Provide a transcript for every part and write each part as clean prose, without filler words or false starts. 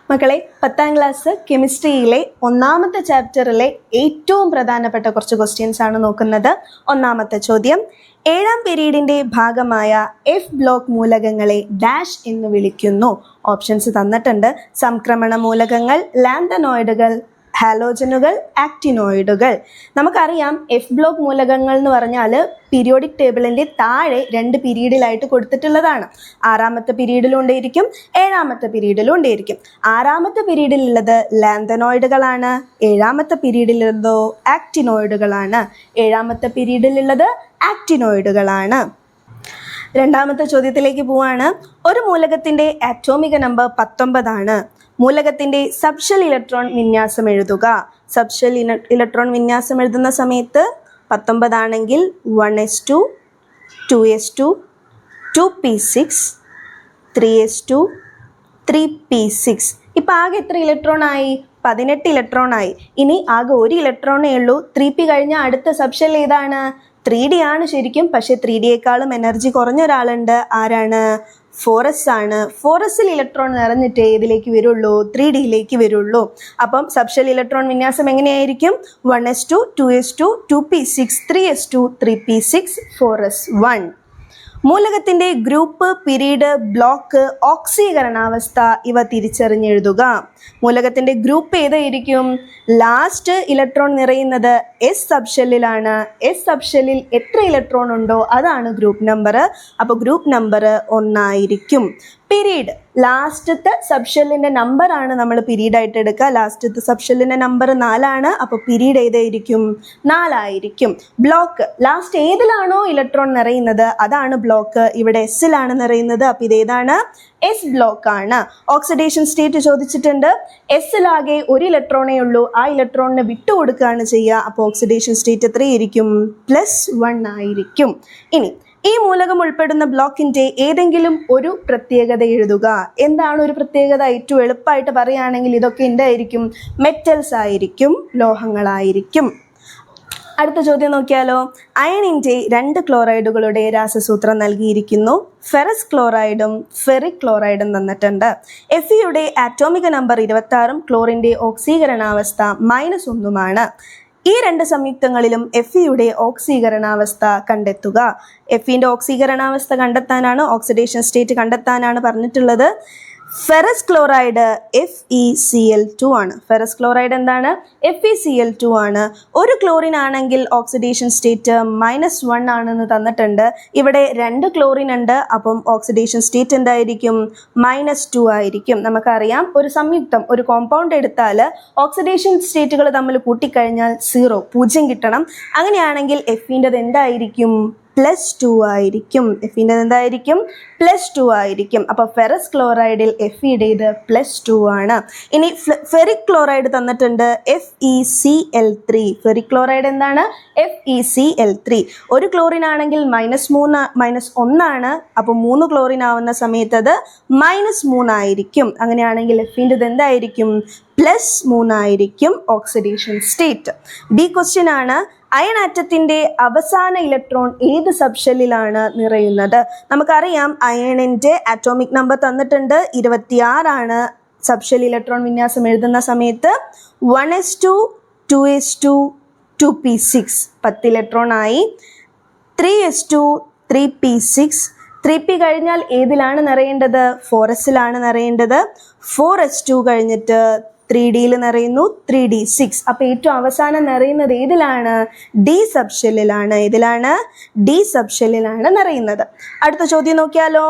മക്കളെ, 10ാം ക്ലാസ് കെമിസ്ട്രിയിലെ ഒന്നാമത്തെ ചാപ്റ്ററിലെ ഏറ്റവും പ്രധാനപ്പെട്ട കുറച്ച് ക്വസ്റ്റ്യൻസ് ആണ് നോക്കുന്നത്. ഒന്നാമത്തെ ചോദ്യം, 7ാം പീരീഡിന്റെ ഭാഗമായ എഫ് ബ്ലോക്ക് മൂലകങ്ങളെ ഡാഷ് എന്ന് വിളിക്കുന്നു. ഓപ്ഷൻസ് തന്നിട്ടുണ്ട്. സംക്രമണ മൂലകങ്ങൾ, ലാന്തനോയിഡുകൾ, ഹാലോജനുകൾ, ആക്റ്റിനോയിഡുകൾ. നമുക്കറിയാം എഫ് ബ്ലോക്ക് മൂലകങ്ങൾ എന്ന് പറഞ്ഞാൽ പീരിയോഡിക് ടേബിളിൻ്റെ താഴെ 2 പീരീഡിലായിട്ട് കൊടുത്തിട്ടുള്ളതാണ്. 6ാമത്തെ പീരീഡിലും ഉണ്ടായിരിക്കും, 7ാമത്തെ പീരീഡിലും ഉണ്ടായിരിക്കും. 6ാമത്തെ പീരീഡിലുള്ളത് ലാന്തനോയിഡുകളാണ്, 7ാമത്തെ പീരീഡിലുള്ളതോ ആക്റ്റിനോയിഡുകളാണ്. 7ാമത്തെ പീരീഡിലുള്ളത് ആക്റ്റിനോയിഡുകളാണ്. രണ്ടാമത്തെ ചോദ്യത്തിലേക്ക് പോവാണ്. ഒരു മൂലകത്തിൻ്റെ ആറ്റോമിക നമ്പർ 19 ആണ്. മൂലകത്തിൻ്റെ സബ്ഷെൽ ഇലക്ട്രോൺ വിന്യാസം എഴുതുക. സബ്ഷെൽ ഇലക്ട്രോൺ വിന്യാസം എഴുതുന്ന സമയത്ത് 19 ആണെങ്കിൽ 1s2, 2s2, 2p6, 3s2, 3p6. ഇപ്പം ആകെ എത്ര ഇലക്ട്രോൺ ആയി? 18 ഇലക്ട്രോൺ ആയി. ഇനി ആകെ ഒരു ഇലക്ട്രോണേ ഉള്ളൂ. 3p കഴിഞ്ഞാൽ അടുത്ത സബ്ഷെൽ ഏതാണ്? 3d ആണ് ശരിക്കും. പക്ഷേ 3dയേക്കാളും എനർജി കുറഞ്ഞ ഒരാളുണ്ട്. ആരാണ്? 4s ആണ്. 4sൽ ഇലക്ട്രോൺ നിറഞ്ഞിട്ട് ഏതിലേക്ക് വരുള്ളൂ? 3dയിലേക്ക് വരുള്ളൂ. അപ്പം സബ്ഷെൽ ഇലക്ട്രോൺ വിന്യാസം എങ്ങനെയായിരിക്കും? 1s2, 2s2, 2p6, 3s2, 3p6, 4s1. മൂലകത്തിൻ്റെ ഗ്രൂപ്പ്, പീരീഡ്, ബ്ലോക്ക്, ഓക്സീകരണാവസ്ഥ ഇവ തിരിച്ചറിഞ്ഞെഴുതുക. മൂലകത്തിൻ്റെ ഗ്രൂപ്പ് ഏതായിരിക്കും? ലാസ്റ്റ് ഇലക്ട്രോൺ നിറയുന്നത് എസ് സബ്ഷെല്ലിലാണ്. എസ് സബ്ഷെല്ലിൽ എത്ര ഇലക്ട്രോൺ ഉണ്ടോ അതാണ് ഗ്രൂപ്പ് നമ്പർ. അപ്പോൾ ഗ്രൂപ്പ് നമ്പർ 1 ആയിരിക്കും. പീരീഡ്, ലാസ്റ്റത്തെ സബ്ഷെല്ലിൻ്റെ നമ്പറാണ് നമ്മൾ പീരീഡായിട്ട് എടുക്കുക. ലാസ്റ്റത്തെ സബ്ഷെല്ലിൻ്റെ നമ്പർ 4 ആണ്. അപ്പോൾ പീരീഡ് ഏതായിരിക്കും? 4 ആയിരിക്കും. ബ്ലോക്ക്, ലാസ്റ്റ് ഏതിലാണോ ഇലക്ട്രോൺ നിറയുന്നത് അതാണ് ബ്ലോക്ക്. ഇവിടെ എസ്സിലാണ് നിറയുന്നത്. അപ്പോൾ ഇതേതാണ്? എസ് ബ്ലോക്ക് ആണ്. ഓക്സിഡേഷൻ സ്റ്റേറ്റ് ചോദിച്ചിട്ടുണ്ട്. എസ്സിലാകെ ഒരു ഇലക്ട്രോണേ ഉള്ളൂ. ആ ഇലക്ട്രോണിനെ വിട്ടുകൊടുക്കുകയാണ് ചെയ്യുക. അപ്പോൾ ഓക്സിഡേഷൻ സ്റ്റേറ്റ് എത്രയായിരിക്കും? +1 ആയിരിക്കും. ഇനി ഈ മൂലകം ഉൾപ്പെടുന്ന ബ്ലോക്കിൻ്റെ ഏതെങ്കിലും ഒരു പ്രത്യേകത എഴുതുക. എന്താണ് ഒരു പ്രത്യേകത? ഏറ്റവും എളുപ്പമായിട്ട് പറയുകയാണെങ്കിൽ ഇതൊക്കെ എന്തായിരിക്കും? മെറ്റൽസ് ആയിരിക്കും, ലോഹങ്ങളായിരിക്കും. അടുത്ത ചോദ്യം നോക്കിയാലോ. അയണിൻ്റെ 2 ക്ലോറൈഡുകളുടെ രാസസൂത്രം നൽകിയിരിക്കുന്നു. ഫെറസ് ക്ലോറൈഡും ഫെറിക് ക്ലോറൈഡും തന്നിട്ടുണ്ട്. എഫിയുടെ ആറ്റോമിക നമ്പർ 26ഉം ക്ലോറിൻ്റെ ഓക്സീകരണാവസ്ഥ -1 ഈ 2 സംയുക്തങ്ങളിലും എഫിയുടെ ഓക്സീകരണാവസ്ഥ കണ്ടെത്തുക. എഫിൻ്റെ ഓക്സീകരണാവസ്ഥ കണ്ടെത്താനാണ്, ഓക്സിഡേഷൻ സ്റ്റേറ്റ് കണ്ടെത്താനാണ് പറഞ്ഞിട്ടുള്ളത്. ഫെറസ് ക്ലോറൈഡ് FeCl2 ആണ്. ഫെറസ് ക്ലോറൈഡ് എന്താണ്? FeCl2 ആണ്. ഒരു ക്ലോറിൻ ആണെങ്കിൽ ഓക്സിഡേഷൻ സ്റ്റേറ്റ് -1 ആണെന്ന് തന്നിട്ടുണ്ട്. ഇവിടെ 2 ക്ലോറിൻ ഉണ്ട്. അപ്പം ഓക്സിഡേഷൻ സ്റ്റേറ്റ് എന്തായിരിക്കും? -2 ആയിരിക്കും. നമുക്കറിയാം ഒരു സംയുക്തം, ഒരു കോമ്പൗണ്ട് എടുത്താൽ ഓക്സിഡേഷൻ സ്റ്റേറ്റുകൾ തമ്മിൽ കൂട്ടിക്കഴിഞ്ഞാൽ 0 കിട്ടണം. അങ്ങനെയാണെങ്കിൽ എഫിൻ്റെത് എന്തായിരിക്കും? +2 ആയിരിക്കും. എഫിൻ്റെ എന്തായിരിക്കും? +2 ആയിരിക്കും. അപ്പോൾ ഫെറസ് ക്ലോറൈഡിൽ എഫിയുടേത് +2 ആണ്. ഇനി ഫെറിക് ക്ലോറൈഡ് തന്നിട്ടുണ്ട് FeCl3. ഫെറിക് ക്ലോറൈഡ് എന്താണ്? FeCl3. ഒരു ക്ലോറിൻ ആണെങ്കിൽ -1 ആണ്. അപ്പോൾ 3 ക്ലോറിൻ ആവുന്ന സമയത്ത് അത് -3 ആയിരിക്കും. അങ്ങനെയാണെങ്കിൽ എഫിൻ്റെത് എന്തായിരിക്കും? +3 ആയിരിക്കും ഓക്സിഡേഷൻ സ്റ്റേറ്റ്. ബി ക്വസ്റ്റ്യൻ ആണ്. അയൺ ആറ്റത്തിൻ്റെ അവസാന ഇലക്ട്രോൺ ഏത് സബ്ഷെല്ലിലാണ് നിറയുന്നത്? നമുക്കറിയാം അയണിൻ്റെ ആറ്റോമിക് നമ്പർ തന്നിട്ടുണ്ട്. 26 ആണ്. സബ്ഷെൽ ഇലക്ട്രോൺ വിന്യാസം എഴുതുന്ന സമയത്ത് 1s2, 2s2, 2p6 10 ഇലക്ട്രോൺ ആയി. 3s2, 3p6, 3p കഴിഞ്ഞാൽ ഏതിലാണ് നിറയേണ്ടത്? 4sലാണ് നിറയേണ്ടത്. 4s2 കഴിഞ്ഞിട്ട് 3dയിൽ നിറയുന്നു, 3d6. അപ്പോൾ ഏറ്റവും അവസാനം നിറയുന്നത് ഏതിലാണ്? ഡി സബ്ഷെല്ലിലാണ്. ഏതിലാണ്? ഡി സബ്ഷെല്ലിലാണ് നിറയുന്നത്. അടുത്ത ചോദ്യം നോക്കിയാലോ.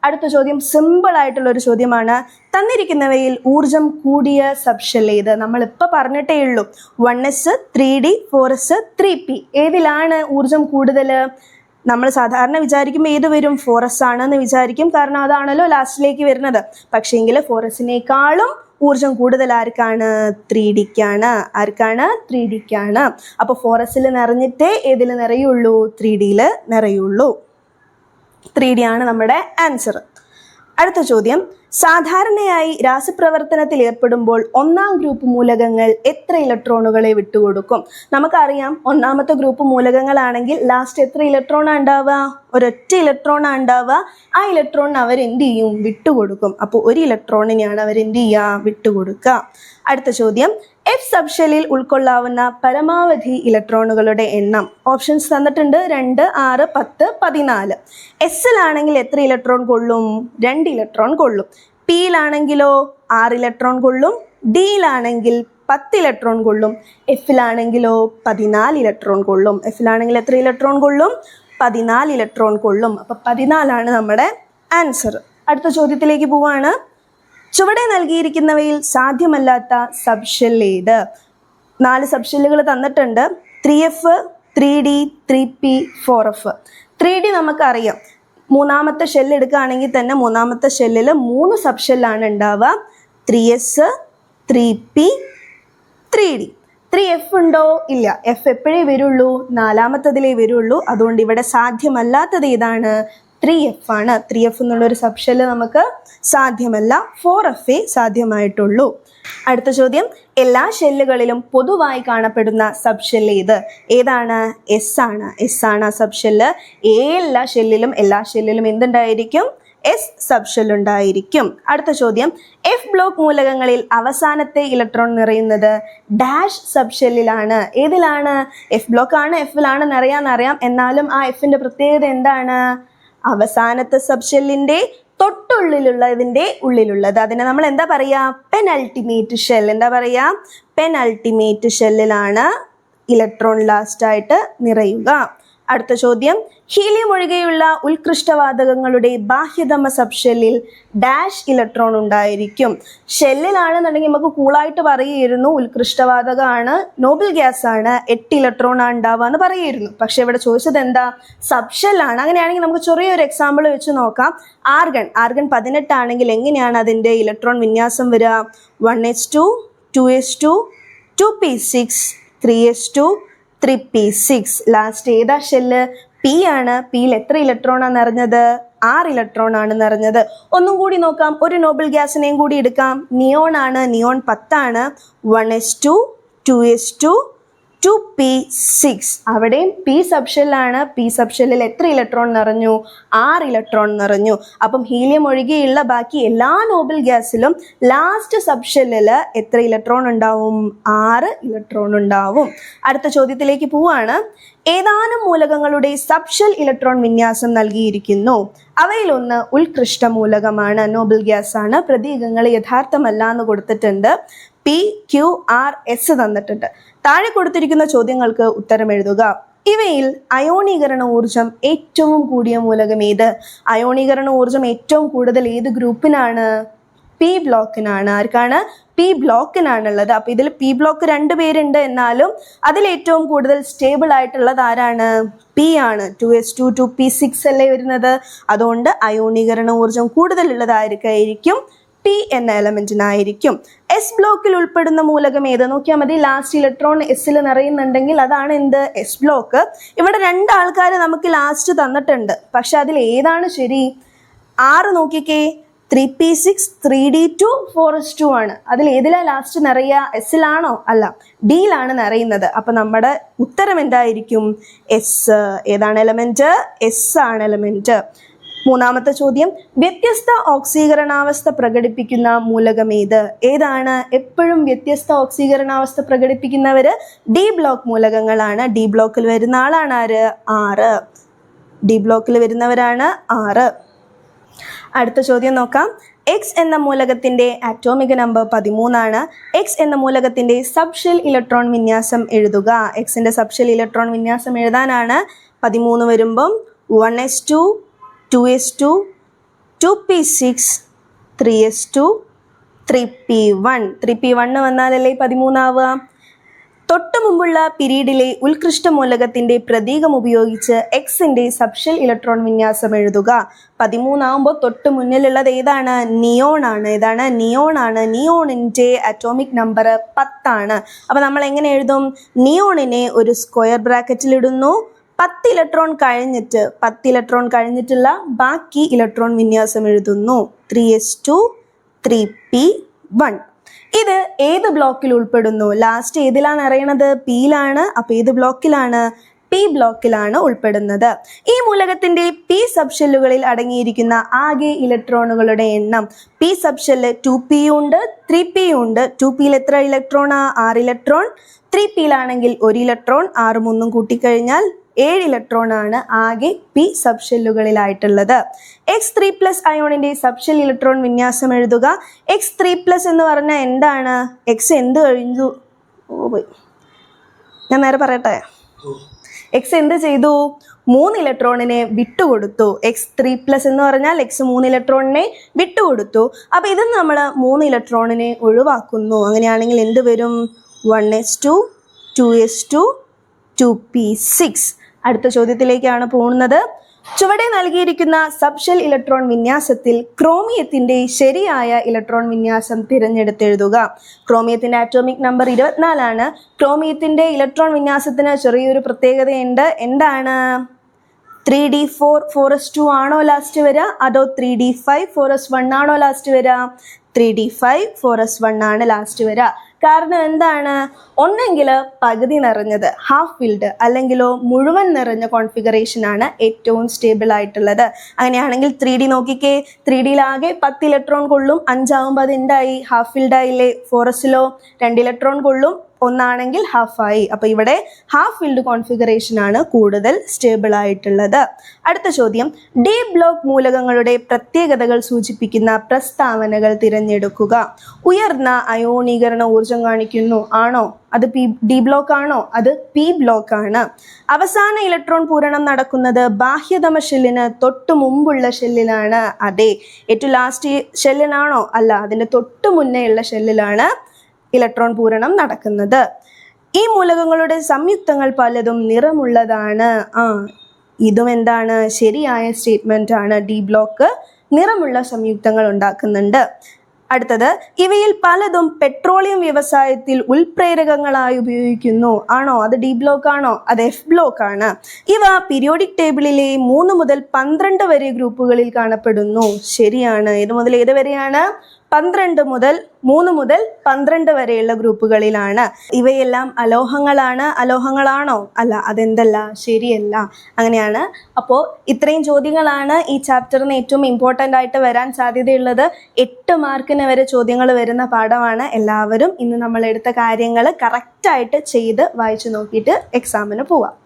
അടുത്ത ചോദ്യം സിമ്പിൾ ആയിട്ടുള്ളൊരു ചോദ്യമാണ്. തന്നിരിക്കുന്നവയിൽ ഊർജം കൂടിയ സബ്ഷെൽ ഏത്? നമ്മളിപ്പോൾ പറഞ്ഞിട്ടേ ഉള്ളൂ. 1s, 3d, 4s, 3p. ഏതിലാണ് ഊർജം കൂടുതൽ? നമ്മൾ സാധാരണ വിചാരിക്കുമ്പോൾ ഏത് വരും? 4s ആണെന്ന് വിചാരിക്കും. കാരണം അതാണല്ലോ ലാസ്റ്റിലേക്ക് വരുന്നത്. പക്ഷേങ്കിൽ 4sനേക്കാളും ഊർജം കൂടുതൽ ആർക്കാണ്? 3dക്കാണ്. ആർക്കാണ്? 3dക്കാണ്. അപ്പോൾ 4sൽ നിറഞ്ഞിട്ടേ ഏതിൽ നിറയുള്ളൂ? 3dയിൽ നിറയുള്ളൂ. 3d ആണ് നമ്മുടെ ആൻസർ. അടുത്ത ചോദ്യം, സാധാരണയായി രാസപ്രവർത്തനത്തിൽ ഏർപ്പെടുമ്പോൾ ഒന്നാം ഗ്രൂപ്പ് മൂലകങ്ങൾ എത്ര ഇലക്ട്രോണുകളെ വിട്ടുകൊടുക്കും? നമുക്കറിയാം, ഒന്നാമത്തെ ഗ്രൂപ്പ് മൂലകങ്ങളാണെങ്കിൽ ലാസ്റ്റ് എത്ര ഇലക്ട്രോണാണ് ഉണ്ടാവുക? ഒരൊറ്റ ഇലക്ട്രോണാണ് ഉണ്ടാവുക. ആ ഇലക്ട്രോണിന് അവരെന്ത് ചെയ്യും? വിട്ടുകൊടുക്കും. അപ്പോൾ ഒരു ഇലക്ട്രോണിനെയാണ് അവരെന്ത് ചെയ്യുക? വിട്ടുകൊടുക്കുക. അടുത്ത ചോദ്യം, എഫ് സബ്ഷെല്ലിൽ ഉൾക്കൊള്ളാവുന്ന പരമാവധി ഇലക്ട്രോണുകളുടെ എണ്ണം. ഓപ്ഷൻസ് തന്നിട്ടുണ്ട്: 2, 6, 10, 14. എസിലാണെങ്കിൽ എത്ര ഇലക്ട്രോൺ കൊള്ളും? 2 ഇലക്ട്രോൺ കൊള്ളും. പിയിലാണെങ്കിലോ 6 ഇലക്ട്രോൺ കൊള്ളും. ഡിയിലാണെങ്കിൽ 10 ഇലക്ട്രോൺ കൊള്ളും. എഫിലാണെങ്കിലോ 14 ഇലക്ട്രോൺ കൊള്ളും. എഫിലാണെങ്കിൽ എത്ര ഇലക്ട്രോൺ കൊള്ളും? 14 ഇലക്ട്രോൺ കൊള്ളും. അപ്പം 14 ആണ് ആൻസർ. അടുത്ത ചോദ്യത്തിലേക്ക് പോവാണ്. ചുവടെ നൽകിയിരിക്കുന്നവയിൽ സാധ്യമല്ലാത്ത സബ്ഷെൽ ഏത്? 4 സബ്ഷെല്ലുകൾ തന്നിട്ടുണ്ട്: 3F, 3D, 3P, 4F. 3D നമുക്കറിയാം. മൂന്നാമത്തെ ഷെല്ല് എടുക്കുകയാണെങ്കിൽ തന്നെ മൂന്നാമത്തെ ഷെല്ലിൽ 3 സബ്ഷെല്ലാണ് ഉണ്ടാവുക: 3S, 3P, 3D. 3F ഉണ്ടോ? ഇല്ല. എഫ് എപ്പോഴേ വരുള്ളൂ? നാലാമത്തതിലേ വരുള്ളൂ. അതുകൊണ്ട് ഇവിടെ സാധ്യമല്ലാത്തത് ഏതാണ്? 3F ആണ്. 3F എന്നുള്ളൊരു സബ്ഷെല്ല് നമുക്ക് സാധ്യമല്ല. 4F സാധ്യമായിട്ടുള്ളൂ. അടുത്ത ചോദ്യം, എല്ലാ ഷെല്ലുകളിലും പൊതുവായി കാണപ്പെടുന്ന സബ്ഷെല്ല് ഏതാണ്? എസ് ആണ്. എസ് ആണ് ആ സബ്ഷെല്ല്. എല്ലാ ഷെല്ലിലും എന്തുണ്ടായിരിക്കും? എസ് സബ്ഷെൽ ഉണ്ടായിരിക്കും. അടുത്ത ചോദ്യം, എഫ് ബ്ലോക്ക് മൂലകങ്ങളിൽ അവസാനത്തെ ഇലക്ട്രോൺ നിറയുന്നത് ഡാഷ് സബ്ഷെല്ലിലാണ്. ഏതിലാണ്? എഫ് ബ്ലോക്ക് ആണ്, എഫിലാണ് നിറയാന്നറിയാം. എന്നാലും ആ എഫിന്റെ പ്രത്യേകത എന്താണ്? അവസാനത്തെ സബ്ഷെല്ലിന്റെ തൊട്ടുള്ളിലുള്ളതിന്റെ ഉള്ളിലുള്ളത്. അതിനെ നമ്മൾ എന്താ പറയാ? Penultimate shell. എന്താ പറയാ? പെനൾട്ടിമേറ്റ് ഷെല്ലിലാണ് ഇലക്ട്രോൺ ലാസ്റ്റ് ആയിട്ട് നിറയുക. അടുത്ത ചോദ്യം, ഹീലിയം ഒഴികെയുള്ള ഉത്കൃഷ്ടവാതകങ്ങളുടെ ബാഹ്യതമ സബ്ഷെല്ലിൽ ഡാഷ് ഇലക്ട്രോൺ ഉണ്ടായിരിക്കും. ഷെല്ലിലാണെന്നുണ്ടെങ്കിൽ നമുക്ക് കൂളായിട്ട് പറയുമായിരുന്നു ഉത്കൃഷ്ടവാതകമാണ്, നോബിൾ ഗ്യാസ് ആണ്, 8 ഇലക്ട്രോൺ ആണ് ഉണ്ടാവുക എന്ന് പറയുമായിരുന്നു. പക്ഷെ ഇവിടെ ചോദിച്ചത് എന്താ? സബ്ഷെല്ലാണ്. അങ്ങനെയാണെങ്കിൽ നമുക്ക് ചെറിയൊരു എക്സാമ്പിൾ വെച്ച് നോക്കാം. ആർഗൺ 18 ആണെങ്കിൽ എങ്ങനെയാണ് അതിൻ്റെ ഇലക്ട്രോൺ വിന്യാസം വരിക? 1s2, 2s2, 2p6, 3s2, 3p6. Last ഏതാ ഷെല്ല്? പി ആണ്. പിയിൽ എത്ര ഇലക്ട്രോൺ ആണ് നിറഞ്ഞത്? 6 ഇലക്ട്രോൺ ആണ് നിറഞ്ഞത്. ഒന്നും കൂടി നോക്കാം. ഒരു നോബിൾ ഗ്യാസിനെയും കൂടി എടുക്കാം. നിയോൺ ആണ്. നിയോൺ 10 ആണ്. 1s2, 2s2, 2p6. അവിടെയും പി സബ്ഷെല്ലാണ്. പി സബ്ഷെല്ലിൽ എത്ര ഇലക്ട്രോൺ നിറഞ്ഞു? 6 ഇലക്ട്രോൺ നിറഞ്ഞു. അപ്പം ഹീലിയം ഒഴികെയുള്ള ബാക്കി എല്ലാ നോബിൾ ഗ്യാസിലും ലാസ്റ്റ് സബ്ഷെല്ലിൽ എത്ര ഇലക്ട്രോൺ ഉണ്ടാവും? 6 ഇലക്ട്രോൺ ഉണ്ടാവും. അടുത്ത ചോദ്യത്തിലേക്ക് പോവാണ്. ഏതാനും മൂലകങ്ങളുടെ സബ്ഷെൽ ഇലക്ട്രോൺ വിന്യാസം നൽകിയിരിക്കുന്നു. അവയിലൊന്ന് ഉത്കൃഷ്ട മൂലകമാണ്, നോബിൾ ഗ്യാസ് ആണ്. പ്രതീകങ്ങൾ യഥാർത്ഥമല്ല എന്ന് കൊടുത്തിട്ടുണ്ട്. PQRS തന്നിട്ടുണ്ട്. താഴെ കൊടുത്തിരിക്കുന്ന ചോദ്യങ്ങൾക്ക് ഉത്തരം എഴുതുക. ഇവയിൽ അയോണീകരണ ഊർജം ഏറ്റവും കൂടിയ മൂലകം ഏത്? അയോണീകരണ ഊർജം ഏറ്റവും കൂടുതൽ ഏത് ഗ്രൂപ്പിനാണ്? പി ബ്ലോക്കിനാണ്. ആർക്കാണ്? പി ബ്ലോക്കിനാണുള്ളത്. അപ്പൊ ഇതിൽ പി ബ്ലോക്ക് 2 പേരുണ്ട്. എന്നാലും അതിൽ ഏറ്റവും കൂടുതൽ സ്റ്റേബിൾ ആയിട്ടുള്ളത് ആരാണ്? പി ആണ്. 2s2, 2p6 അല്ലേ വരുന്നത്. അതുകൊണ്ട് അയോണീകരണ ഊർജം കൂടുതലുള്ളതായിരിക്കും പി എന്ന എലമെന്റിനായിരിക്കും. എസ് ബ്ലോക്കിൽ ഉൾപ്പെടുന്ന മൂലകം ഏത്? നോക്കിയാൽ മതി. ലാസ്റ്റ് ഇലക്ട്രോൺ എസ്സിൽ നിറയുന്നുണ്ടെങ്കിൽ അതാണ് എന്ത്? S block. ഇവിടെ 2 ആൾക്കാർ നമുക്ക് ലാസ്റ്റ് തന്നിട്ടുണ്ട്. പക്ഷെ അതിൽ ഏതാണ് ശരി? 6 നോക്കിക്കേ. 3p6, 3d2, 4s2 ആണ്. അതിൽ ഏതിലാ ലാസ്റ്റ് നിറയുക? എസ്സിലാണോ? അല്ല, ഡിയിലാണ് നിറയുന്നത്. അപ്പൊ നമ്മുടെ ഉത്തരം എന്തായിരിക്കും? എസ്. ഏതാണ് എലമെന്റ്? എസ് ആണ് എലമെന്റ്. മൂന്നാമത്തെ ചോദ്യം, വ്യത്യസ്ത ഓക്സീകരണാവസ്ഥ പ്രകടിപ്പിക്കുന്ന മൂലകം ഏതാണ്? എപ്പോഴും വ്യത്യസ്ത ഓക്സീകരണാവസ്ഥ പ്രകടിപ്പിക്കുന്നവര് ഡി ബ്ലോക്ക് മൂലകങ്ങളാണ്. ഡി ബ്ലോക്കിൽ വരുന്ന ആളാണ് ആര്? 6. ഡി ബ്ലോക്കിൽ വരുന്നവരാണ് 6. അടുത്ത ചോദ്യം നോക്കാം. എക്സ് എന്ന മൂലകത്തിന്റെ ആറ്റോമിക നമ്പർ 13 ആണ്. എക്സ് എന്ന മൂലകത്തിന്റെ സബ്ഷെൽ ഇലക്ട്രോൺ വിന്യാസം എഴുതുക. എക്സിന്റെ സബ്ഷെൽ ഇലക്ട്രോൺ വിന്യാസം എഴുതാനാണ് 13 വരുമ്പം 1s2, 2s2, 2p6, 3s2, 3p1. 3p1 വന്നാലല്ലേ 13 ആവുക. തൊട്ട് മുമ്പുള്ള പീരീഡിലെ ഉത്കൃഷ്ട മൂലകത്തിന്റെ പ്രതീകം ഉപയോഗിച്ച് എക്സിന്റെ സബ്ഷെൽ ഇലക്ട്രോൺ വിന്യാസം എഴുതുക. 13 ആവുമ്പോൾ തൊട്ട് മുന്നിലുള്ളത് ഏതാണ്? നിയോൺ ആണ്. ഏതാണ്? നിയോൺ ആണ്. നിയോണിന്റെ അറ്റോമിക് നമ്പർ 10 ആണ്. അപ്പൊ നമ്മൾ എങ്ങനെ എഴുതും? നിയോണിനെ ഒരു സ്ക്വയർ ബ്രാക്കറ്റിൽ ഇടുന്നു. 10 ഇലക്ട്രോൺ കഴിഞ്ഞിട്ടുള്ള ബാക്കി ഇലക്ട്രോൺ വിന്യാസം എഴുതുന്നു. 3s2, 3p1. ഇത് ഏത് ബ്ലോക്കിൽ ഉൾപ്പെടുന്നു? ലാസ്റ്റ് ഏതിലാണ് അറിയണത്? പിയിലാണ്. അപ്പോൾ ഏത് ബ്ലോക്കിലാണ്? പി ബ്ലോക്കിലാണ് ഉൾപ്പെടുന്നത്. ഈ മൂലകത്തിന്റെ പി സബ്ഷെല്ലുകളിൽ അടങ്ങിയിരിക്കുന്ന ആകെ ഇലക്ട്രോണുകളുടെ എണ്ണം. പി സബ്ഷെല്ല് 2p ഉണ്ട്, 3p ഉണ്ട്. 2pയിൽ എത്ര ഇലക്ട്രോണാ? 6 ഇലക്ട്രോൺ. 3pയിലാണെങ്കിൽ 1 ഇലക്ട്രോൺ. 6 3 കൂട്ടിക്കഴിഞ്ഞാൽ 7 ഇലക്ട്രോൺ ആണ് ആകെ പി സബ്ഷെല്ലുകളിലായിട്ടുള്ളത്. X3+ അയോണിന്റെ സബ്ഷെൽ ഇലക്ട്രോൺ വിന്യാസം എഴുതുക. X3+ എന്ന് പറഞ്ഞാൽ എന്താണ്? എക്സ് എന്ത് കഴിഞ്ഞു? ഞാൻ നേരെ പറയട്ടെ. എക്സ് എന്ത് ചെയ്തു? 3 ഇലക്ട്രോണിനെ വിട്ടുകൊടുത്തു. X3+ എന്ന് പറഞ്ഞാൽ എക്സ് 3 ഇലക്ട്രോണിനെ വിട്ടുകൊടുത്തു. അപ്പോൾ ഇതിൽ നമ്മൾ 3 ഇലക്ട്രോണിനെ ഒഴിവാക്കുന്നു. അങ്ങനെയാണെങ്കിൽ എന്ത് വരും? 1s2, 2s2, 2p6. അടുത്ത ചോദ്യത്തിലേക്കാണ് പോകുന്നത്. ചുവടെ നൽകിയിരിക്കുന്ന സബ്ഷെൽ ഇലക്ട്രോൺ വിന്യാസത്തിൽ ക്രോമിയത്തിന്റെ ശരിയായ ഇലക്ട്രോൺ വിന്യാസം തിരഞ്ഞെടുത്തെഴുതുക. ക്രോമിയത്തിന്റെ ആറ്റോമിക് നമ്പർ 24 ആണ്. ക്രോമിയത്തിന്റെ ഇലക്ട്രോൺ വിന്യാസത്തിന് ചെറിയൊരു പ്രത്യേകതയുണ്ട്. എന്താണ്? 3d4 4s2 ആണോ ലാസ്റ്റ് വരിക? അതോ 3d5 4s1 ആണോ ലാസ്റ്റ് വരിക? 3d5 4s1 ആണ് ലാസ്റ്റ് വരിക. കാരണം എന്താണ്? ഒന്നെങ്കിൽ പകുതി നിറഞ്ഞത് ഹാഫ് ഫിൽഡ്, അല്ലെങ്കിലോ മുഴുവൻ നിറഞ്ഞ കോൺഫിഗറേഷൻ ആണ് ഏറ്റവും സ്റ്റേബിൾ ആയിട്ടുള്ളത്. അങ്ങനെയാണെങ്കിൽ 3D നോക്കിക്കേ. 3Dയിലാകെ 10 ഇലക്ട്രോൺ കൊള്ളും. 5 ആകുമ്പോൾ അത് എന്തായി? ഹാഫ് ഫിൽഡ് ആയില്ലേ? 4sലോ 2 ഇലക്ട്രോൺ കൊള്ളും. 1 ആണെങ്കിൽ ഹാഫ് ആയി. അപ്പോൾ ഇവിടെ ഹാഫ് ഫിൽഡ് കോൺഫിഗറേഷൻ ആണ് കൂടുതൽ സ്റ്റേബിൾ ആയിട്ടുള്ളത്. അടുത്ത ചോദ്യം, ഡി ബ്ലോക്ക് മൂലകങ്ങളുടെ പ്രത്യേകതകൾ സൂചിപ്പിക്കുന്ന പ്രസ്താവനകൾ തിരഞ്ഞെടുക്കുക. ഉയർന്ന അയോണീകരണ ഊർജം കാണിക്കുന്നു. ആണോ? അത് ഡി ബ്ലോക്ക് ആണോ? അത് പി ബ്ലോക്ക് ആണ്. അവസാന ഇലക്ട്രോൺ പൂരണം നടക്കുന്നത് ബാഹ്യതമ ഷെല്ലിന് തൊട്ടു മുമ്പുള്ള ഷെല്ലിലാണ്. അതെ. ഏറ്റവും ലാസ്റ്റ് ഷെല്ലിനാണോ? അല്ല, അതിൻ്റെ തൊട്ടു മുന്നേ ഉള്ള ഷെല്ലിലാണ് ഇലക്ട്രോൺ പൂരണം നടക്കുന്നത്. ഈ മൂലകങ്ങളുടെ സംയുക്തങ്ങൾ പലതും നിറമുള്ളതാണ്. ഇതും എന്താണ്? ശരിയായ സ്റ്റേറ്റ്മെന്റ് ആണ്. ഡി ബ്ലോക്ക് നിറമുള്ള സംയുക്തങ്ങൾ ഉണ്ടാക്കുന്നുണ്ട്. അടുത്തത്, ഇവയിൽ പലതും പെട്രോളിയം വ്യവസായത്തിൽ ഉൽപ്രേരകങ്ങളായി ഉപയോഗിക്കുന്നു. ആണോ? അത് ഡി ബ്ലോക്ക് ആണോ? അത് എഫ് ബ്ലോക്ക് ആണ്. ഇവ പീരിയോഡിക് ടേബിളിലെ 3 മുതൽ 12 വരെ ഗ്രൂപ്പുകളിൽ കാണപ്പെടുന്നു. ശരിയാണ്. ഇത് മുതൽ ഏത് വരെയാണ്? 3 മുതൽ 12 വരെയുള്ള ഗ്രൂപ്പുകളിലാണ്. ഇവയെല്ലാം അലോഹങ്ങളാണ്. അലോഹങ്ങളാണോ? അല്ല, അതെന്തല്ല? ശരിയല്ല. അങ്ങനെയാണ്. അപ്പോൾ ഇത്രയും ചോദ്യങ്ങളാണ് ഈ ചാപ്റ്ററിന് ഏറ്റവും ഇമ്പോർട്ടൻ്റ് ആയിട്ട് വരാൻ സാധ്യതയുള്ളത്. 8 മാർക്കിന് വരെ ചോദ്യങ്ങൾ വരുന്ന പാഠമാണ്. എല്ലാവരും ഇന്ന് നമ്മൾ എടുത്ത കാര്യങ്ങൾ കറക്റ്റായിട്ട് ചെയ്ത് വായിച്ചു നോക്കിയിട്ട് എക്സാമിന് പോവാം.